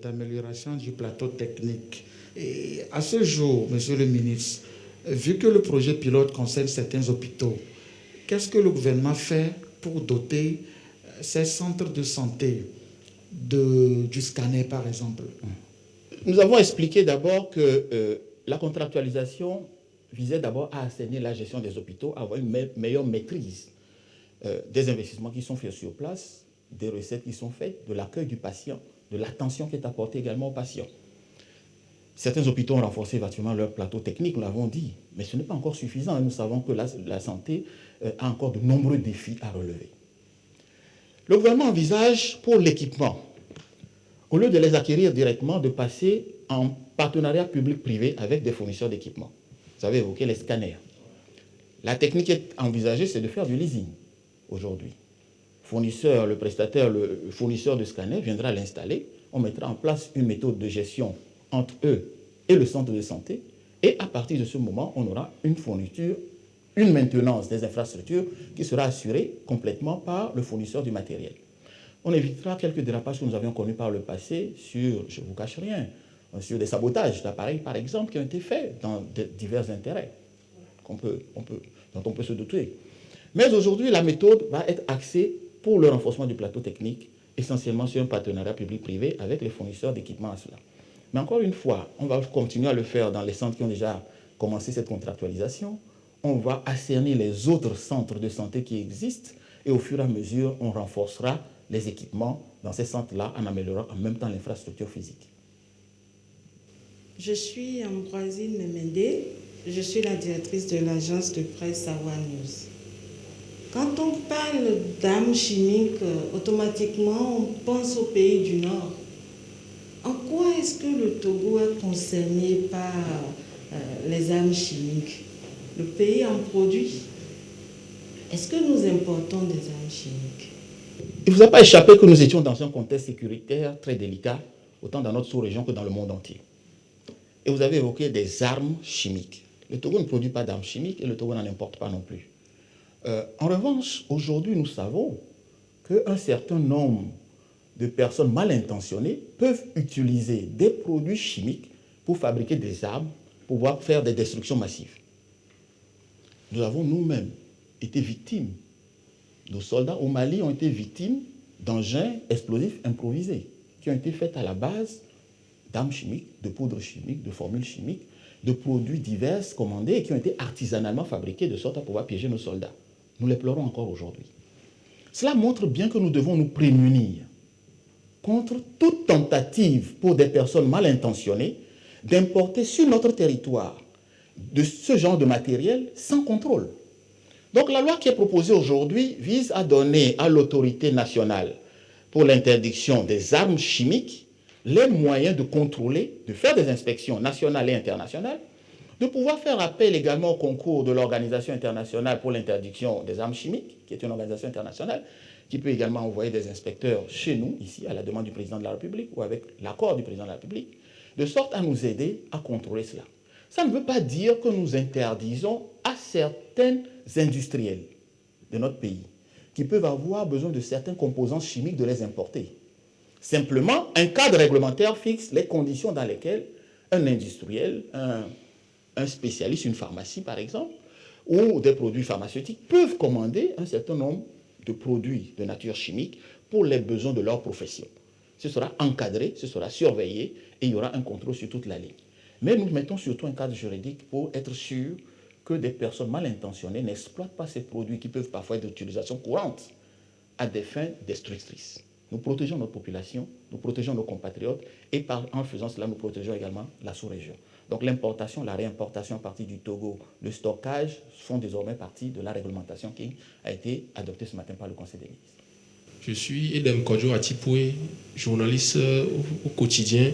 d'amélioration du plateau technique, et à ce jour, Monsieur le ministre, vu que le projet pilote concerne certains hôpitaux, qu'est-ce que le gouvernement fait pour doter ces centres de santé du scanner, par exemple? Nous avons expliqué d'abord que la contractualisation visait d'abord à assainir la gestion des hôpitaux, à avoir une meilleure maîtrise des investissements qui sont faits sur place, des recettes qui sont faites, de l'accueil du patient, de l'attention qui est apportée également aux patients. Certains hôpitaux ont renforcé virtuellement leur plateau technique, nous l'avons dit, mais ce n'est pas encore suffisant. Nous savons que la santé a encore de nombreux défis à relever. Le gouvernement envisage pour l'équipement, au lieu de les acquérir directement, de passer en partenariat public-privé avec des fournisseurs d'équipements. Vous avez évoqué les scanners. La technique qui est envisagée, c'est de faire du leasing aujourd'hui. Le prestataire, le fournisseur de scanners viendra l'installer. On mettra en place une méthode de gestion entre eux et le centre de santé. Et à partir de ce moment, on aura une fourniture, une maintenance des infrastructures qui sera assurée complètement par le fournisseur du matériel. On évitera quelques dérapages que nous avions connus par le passé sur, je ne vous cache rien, sur des sabotages d'appareils, par exemple, qui ont été faits dans divers intérêts dont on peut se douter. Mais aujourd'hui, la méthode va être axée pour le renforcement du plateau technique, essentiellement sur un partenariat public-privé avec les fournisseurs d'équipements à cela. Mais encore une fois, on va continuer à le faire dans les centres qui ont déjà commencé cette contractualisation. On va assainir les autres centres de santé qui existent et au fur et à mesure, on renforcera les équipements dans ces centres-là en améliorant en même temps l'infrastructure physique. Je suis Ambroisine Memendé, je suis la directrice de l'agence de presse Savoir News. Quand on parle d'armes chimiques, automatiquement on pense au pays du Nord. En quoi est-ce que le Togo est concerné par les armes chimiques? Le pays en produit. Est-ce que nous importons des armes chimiques? Il ne vous a pas échappé que nous étions dans un contexte sécuritaire très délicat, autant dans notre sous-région que dans le monde entier. Et vous avez évoqué des armes chimiques. Le Togo ne produit pas d'armes chimiques et le Togo n'en importe pas non plus. En revanche, aujourd'hui, nous savons qu'un certain nombre de personnes mal intentionnées peuvent utiliser des produits chimiques pour fabriquer des armes, pour pouvoir faire des destructions massives. Nous avons nous-mêmes été victimes. Nos soldats au Mali ont été victimes d'engins explosifs improvisés qui ont été faits à la base d'armes chimiques, de poudres chimiques, de formules chimiques, de produits divers commandés et qui ont été artisanalement fabriqués de sorte à pouvoir piéger nos soldats. Nous les pleurons encore aujourd'hui. Cela montre bien que nous devons nous prémunir contre toute tentative pour des personnes mal intentionnées d'importer sur notre territoire de ce genre de matériel sans contrôle. Donc la loi qui est proposée aujourd'hui vise à donner à l'autorité nationale pour l'interdiction des armes chimiques les moyens de contrôler, de faire des inspections nationales et internationales, de pouvoir faire appel également au concours de l'Organisation internationale pour l'interdiction des armes chimiques, qui est une organisation internationale, qui peut également envoyer des inspecteurs chez nous, ici, à la demande du président de la République ou avec l'accord du président de la République, de sorte à nous aider à contrôler cela. Ça ne veut pas dire que nous interdisons à certains industriels de notre pays qui peuvent avoir besoin de certains composants chimiques de les importer. Simplement, un cadre réglementaire fixe les conditions dans lesquelles un industriel, un spécialiste, une pharmacie par exemple, ou des produits pharmaceutiques peuvent commander un certain nombre de produits de nature chimique pour les besoins de leur profession. Ce sera encadré, ce sera surveillé et il y aura un contrôle sur toute la ligne. Mais nous mettons surtout un cadre juridique pour être sûr que des personnes mal intentionnées n'exploitent pas ces produits qui peuvent parfois être d'utilisation courante à des fins destructrices. Nous protégeons notre population, nous protégeons nos compatriotes et en faisant cela, nous protégeons également la sous-région. Donc l'importation, la réimportation à partir du Togo, le stockage font désormais partie de la réglementation qui a été adoptée ce matin par le Conseil des ministres. Je suis Edem Kodjo Atipoué, journaliste au quotidien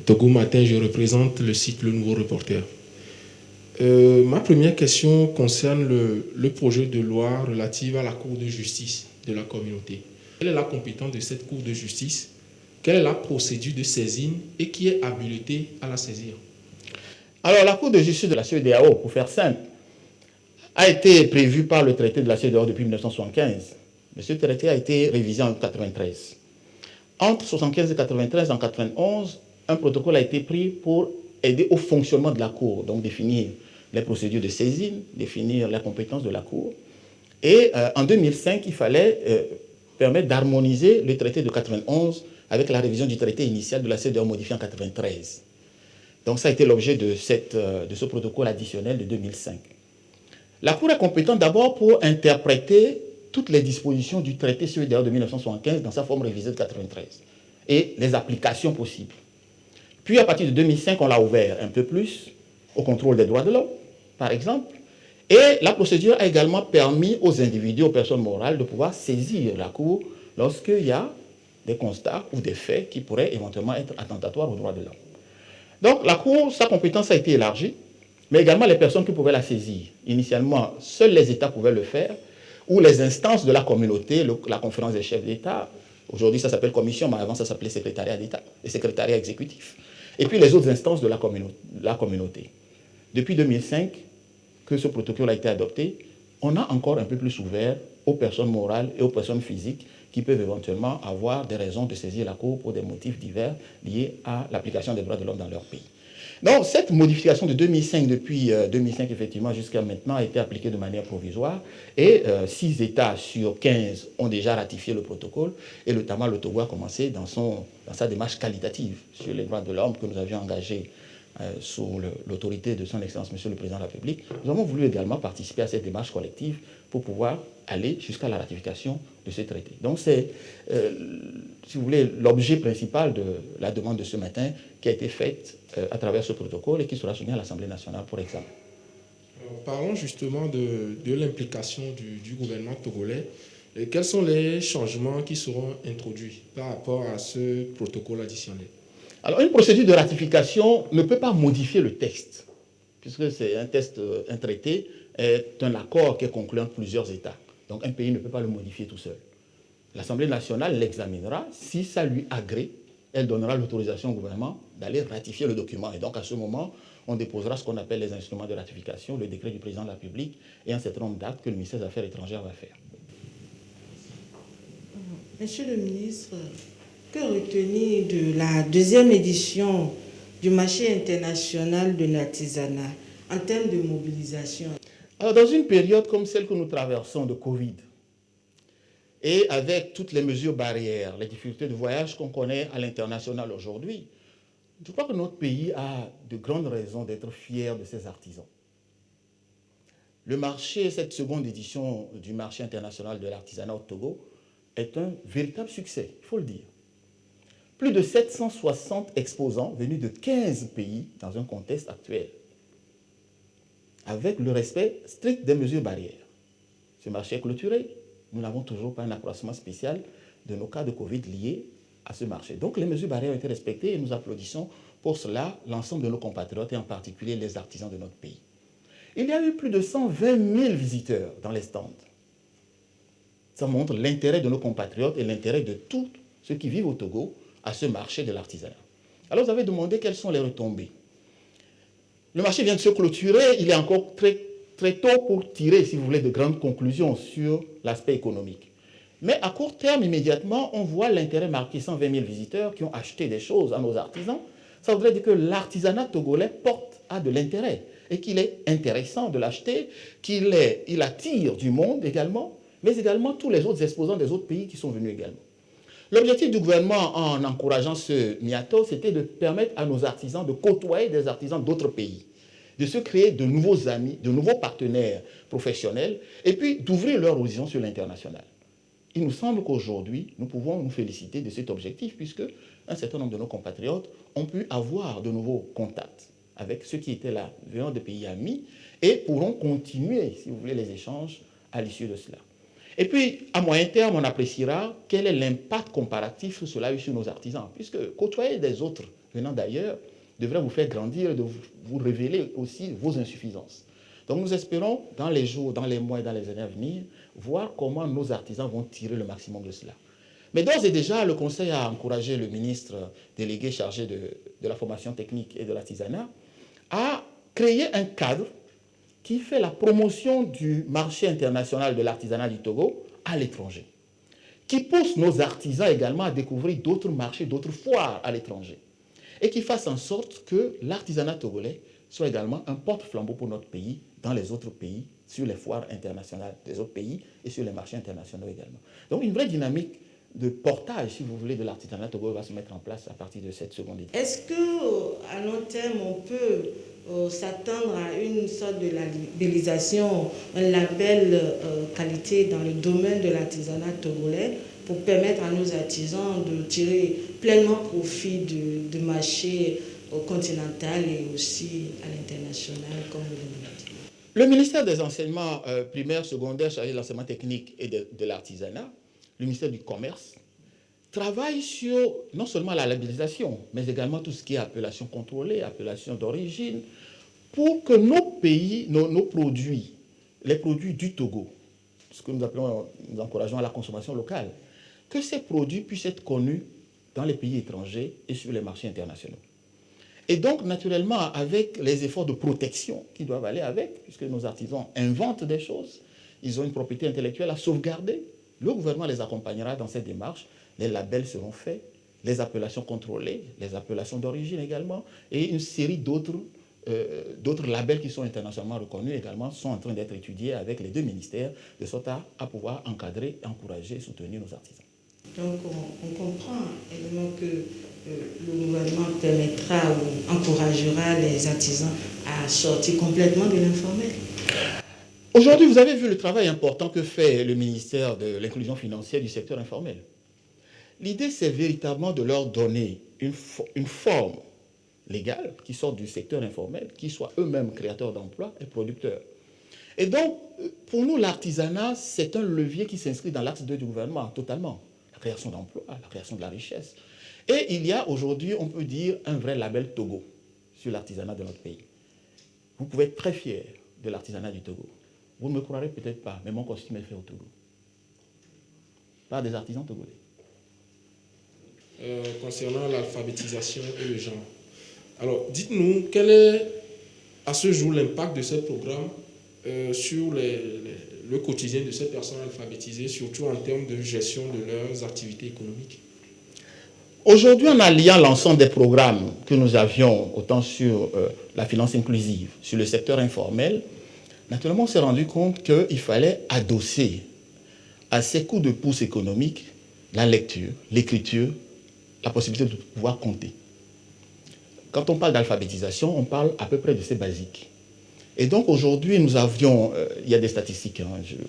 Togo Matin. Je représente le site Le Nouveau Reporter. Ma première question concerne le projet de loi relative à la Cour de justice de la communauté. Quelle est la compétence de cette Cour de justice? Quelle est la procédure de saisine et qui est habilité à la saisir? Alors, la Cour de justice de la CEDEAO, pour faire simple, a été prévue par le traité de la CEDEAO depuis 1975. Mais ce traité a été révisé en 1993. Entre 1975 et 1993, en 1991, un protocole a été pris pour aider au fonctionnement de la Cour, donc définir les procédures de saisine, définir la compétence de la Cour. Et en 2005, il fallait permet d'harmoniser le traité de 91 avec la révision du traité initial de la CEDEAO modifié en 93. Donc ça a été l'objet de ce protocole additionnel de 2005. La Cour est compétente d'abord pour interpréter toutes les dispositions du traité CEDEAO de 1975 dans sa forme révisée de 93 et les applications possibles. Puis à partir de 2005, on l'a ouvert un peu plus au contrôle des droits de l'homme, par exemple. Et la procédure a également permis aux individus, aux personnes morales, de pouvoir saisir la Cour lorsqu'il y a des constats ou des faits qui pourraient éventuellement être attentatoires aux droits de l'homme. Donc la Cour, sa compétence a été élargie, mais également les personnes qui pouvaient la saisir. Initialement, seuls les États pouvaient le faire, ou les instances de la communauté, la conférence des chefs d'État. Aujourd'hui, ça s'appelle commission, mais avant, ça s'appelait secrétariat d'État, et secrétariat exécutif. Et puis les autres instances de la communauté. Depuis 2005, que ce protocole a été adopté, on a encore un peu plus ouvert aux personnes morales et aux personnes physiques qui peuvent éventuellement avoir des raisons de saisir la Cour pour des motifs divers liés à l'application des droits de l'homme dans leur pays. Donc, cette modification de 2005, depuis 2005, effectivement, jusqu'à maintenant, a été appliquée de manière provisoire. Et 6 États sur 15 ont déjà ratifié le protocole. Et notamment, le Togo a commencé dans sa démarche qualitative sur les droits de l'homme que nous avions engagée sous l'autorité de son Excellence, Monsieur le Président de la République. Nous avons voulu également participer à cette démarche collective pour pouvoir aller jusqu'à la ratification de ce traité. Donc, c'est, si vous voulez, l'objet principal de la demande de ce matin qui a été faite à travers ce protocole et qui sera soumis à l'Assemblée nationale pour examen. Alors, parlons justement de l'implication du gouvernement togolais. Et quels sont les changements qui seront introduits par rapport à ce protocole additionnel? Alors, une procédure de ratification ne peut pas modifier le texte, puisque c'est un traité est un accord qui est conclu entre plusieurs États. Donc, un pays ne peut pas le modifier tout seul. L'Assemblée nationale l'examinera. Si ça lui agrée, elle donnera l'autorisation au gouvernement d'aller ratifier le document. Et donc, à ce moment, on déposera ce qu'on appelle les instruments de ratification, le décret du président de la République et un certain nombre d'actes que le ministère des Affaires étrangères va faire. Monsieur le ministre, que retenir de la deuxième édition du marché international de l'artisanat en termes de mobilisation? Alors, dans une période comme celle que nous traversons de Covid, et avec toutes les mesures barrières, les difficultés de voyage qu'on connaît à l'international aujourd'hui, je crois que notre pays a de grandes raisons d'être fier de ses artisans. Le marché, cette seconde édition du marché international de l'artisanat au Togo, est un véritable succès, il faut le dire. Plus de 760 exposants venus de 15 pays dans un contexte actuel, avec le respect strict des mesures barrières. Ce marché est clôturé. Nous n'avons toujours pas un accroissement spécial de nos cas de Covid liés à ce marché. Donc les mesures barrières ont été respectées et nous applaudissons pour cela l'ensemble de nos compatriotes et en particulier les artisans de notre pays. Il y a eu plus de 120 000 visiteurs dans les stands. Ça montre l'intérêt de nos compatriotes et l'intérêt de tous ceux qui vivent au Togo à ce marché de l'artisanat. Alors vous avez demandé quelles sont les retombées. Le marché vient de se clôturer, il est encore très tôt pour tirer, si vous voulez, de grandes conclusions sur l'aspect économique. Mais à court terme, immédiatement, on voit l'intérêt marqué, 120 000 visiteurs qui ont acheté des choses à nos artisans. Ça voudrait dire que l'artisanat togolais a de l'intérêt et qu'il est intéressant de l'acheter, qu'il attire du monde également, mais également tous les autres exposants des autres pays qui sont venus également. L'objectif du gouvernement en encourageant ce MIATO, c'était de permettre à nos artisans de côtoyer des artisans d'autres pays, de se créer de nouveaux amis, de nouveaux partenaires professionnels, et puis d'ouvrir leur horizon sur l'international. Il nous semble qu'aujourd'hui, nous pouvons nous féliciter de cet objectif, puisque un certain nombre de nos compatriotes ont pu avoir de nouveaux contacts avec ceux qui étaient là, venant des pays amis, et pourront continuer, si vous voulez, les échanges à l'issue de cela. Et puis, à moyen terme, on appréciera quel est l'impact comparatif que cela a eu sur nos artisans, puisque côtoyer des autres venant d'ailleurs devrait vous faire grandir et de vous révéler aussi vos insuffisances. Donc nous espérons, dans les jours, dans les mois et dans les années à venir, voir comment nos artisans vont tirer le maximum de cela. Mais d'ores et déjà, le Conseil a encouragé le ministre délégué chargé de la formation technique et de l'artisanat à créer un cadre qui fait la promotion du marché international de l'artisanat du Togo à l'étranger, qui pousse nos artisans également à découvrir d'autres marchés, d'autres foires à l'étranger, et qui fasse en sorte que l'artisanat togolais soit également un porte-flambeau pour notre pays dans les autres pays, sur les foires internationales des autres pays et sur les marchés internationaux également. Donc une vraie dynamique de portage, si vous voulez, de l'artisanat togolais va se mettre en place à partir de cette seconde étape. Est-ce qu'à long terme, on peut s'attendre à une sorte de labellisation, un label qualité dans le domaine de l'artisanat togolais pour permettre à nos artisans de tirer pleinement profit du marché continental et aussi à l'international, comme vous l'avez dit? Le ministère des enseignements primaires, secondaires, chargé de l'enseignement technique et de l'artisanat, le ministère du Commerce, travaille sur non seulement la labellisation, mais également tout ce qui est appellation contrôlée, appellation d'origine, pour que nos pays, nos produits, les produits du Togo, ce que nous appelons, nous encourageons à la consommation locale, que ces produits puissent être connus dans les pays étrangers et sur les marchés internationaux. Et donc, naturellement, avec les efforts de protection qui doivent aller avec, puisque nos artisans inventent des choses, ils ont une propriété intellectuelle à sauvegarder, le gouvernement les accompagnera dans cette démarche, les labels seront faits, les appellations contrôlées, les appellations d'origine également, et une série d'autres labels qui sont internationalement reconnus également sont en train d'être étudiés avec les deux ministères, de sorte à pouvoir encadrer, encourager et soutenir nos artisans. Donc on comprend également que le gouvernement permettra ou encouragera les artisans à sortir complètement de l'informel. Aujourd'hui, vous avez vu le travail important que fait le ministère de l'inclusion financière du secteur informel. L'idée, c'est véritablement de leur donner une forme légale qui sorte du secteur informel, qui soient eux-mêmes créateurs d'emplois et producteurs. Et donc, pour nous, l'artisanat, c'est un levier qui s'inscrit dans l'axe 2 du gouvernement, totalement. La création d'emplois, la création de la richesse. Et il y a aujourd'hui, on peut dire, un vrai label Togo sur l'artisanat de notre pays. Vous pouvez être très fier de l'artisanat du Togo. Vous ne me croirez peut-être pas, mais mon costume est fait au Togo. Par des artisans togolais. Concernant l'alphabétisation et le genre. Alors, dites-nous, quel est à ce jour l'impact de ce programme sur le quotidien de ces personnes alphabétisées, surtout en termes de gestion de leurs activités économiques? Aujourd'hui, en alliant l'ensemble des programmes que nous avions, autant sur la finance inclusive, sur le secteur informel, naturellement, on s'est rendu compte qu'il fallait adosser à ces coups de pouce économiques la lecture, l'écriture, la possibilité de pouvoir compter. Quand on parle d'alphabétisation, on parle à peu près de ces basiques. Et donc aujourd'hui, nous avions, il y a des statistiques,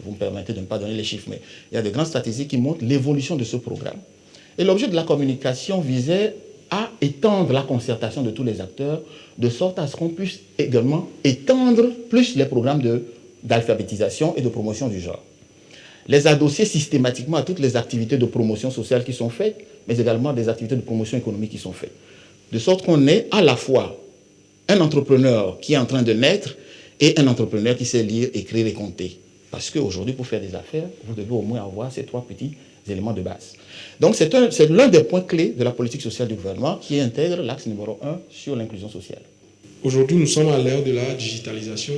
vous me permettez de ne pas donner les chiffres, mais il y a de grandes statistiques qui montrent l'évolution de ce programme. Et l'objet de la communication visait à étendre la concertation de tous les acteurs, de sorte à ce qu'on puisse également étendre plus les programmes d'alphabétisation et de promotion du genre. Les adosser systématiquement à toutes les activités de promotion sociale qui sont faites, mais également des activités de promotion économique qui sont faites. De sorte qu'on ait à la fois un entrepreneur qui est en train de naître et un entrepreneur qui sait lire, écrire et compter. Parce qu'aujourd'hui, pour faire des affaires, vous devez au moins avoir ces trois petits éléments de base. Donc c'est l'un des points clés de la politique sociale du gouvernement qui intègre l'axe numéro 1 sur l'inclusion sociale. Aujourd'hui, nous sommes à l'ère de la digitalisation.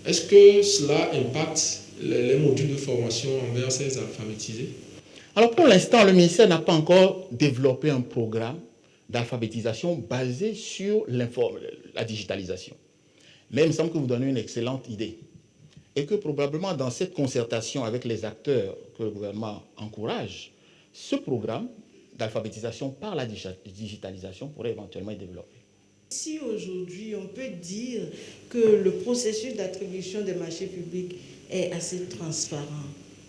Est-ce que cela impacte les modules de formation envers ces alphabétisés? Alors pour l'instant, le ministère n'a pas encore développé un programme d'alphabétisation basé sur la digitalisation. Mais il me semble que vous donnez une excellente idée. Et que probablement dans cette concertation avec les acteurs que le gouvernement encourage, ce programme d'alphabétisation par la digitalisation pourrait éventuellement être développé. Si aujourd'hui on peut dire que le processus d'attribution des marchés publics est assez transparent,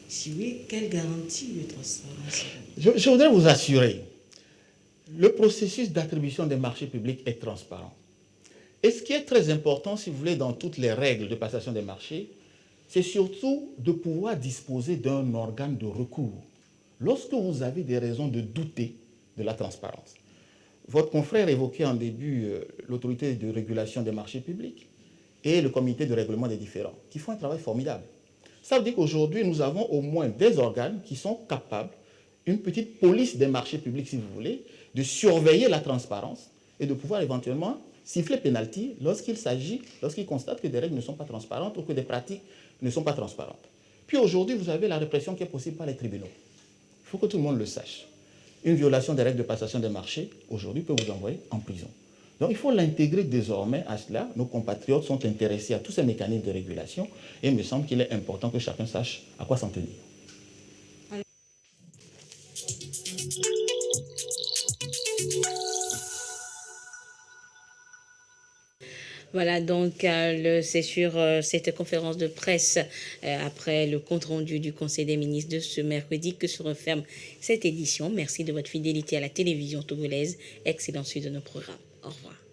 si oui, quelle garantie de transparence? Je voudrais vous assurer, le processus d'attribution des marchés publics est transparent. Et ce qui est très important, si vous voulez, dans toutes les règles de passation des marchés, c'est surtout de pouvoir disposer d'un organe de recours lorsque vous avez des raisons de douter de la transparence. Votre confrère évoquait en début l'autorité de régulation des marchés publics et le comité de règlement des différends, qui font un travail formidable. Ça veut dire qu'aujourd'hui, nous avons au moins des organes qui sont capables, une petite police des marchés publics, si vous voulez, de surveiller la transparence et de pouvoir éventuellement siffler pénalty lorsqu'ils constatent que des règles ne sont pas transparentes ou que des pratiques ne sont pas transparentes. Puis aujourd'hui, vous avez la répression qui est possible par les tribunaux. Il faut que tout le monde le sache. Une violation des règles de passation des marchés, aujourd'hui, peut vous envoyer en prison. Donc il faut l'intégrer désormais à cela. Nos compatriotes sont intéressés à tous ces mécanismes de régulation et il me semble qu'il est important que chacun sache à quoi s'en tenir. Voilà, donc c'est sur cette conférence de presse après le compte-rendu du Conseil des ministres de ce mercredi que se referme cette édition. Merci de votre fidélité à la télévision togolaise. Excellente suite de nos programmes. Au revoir.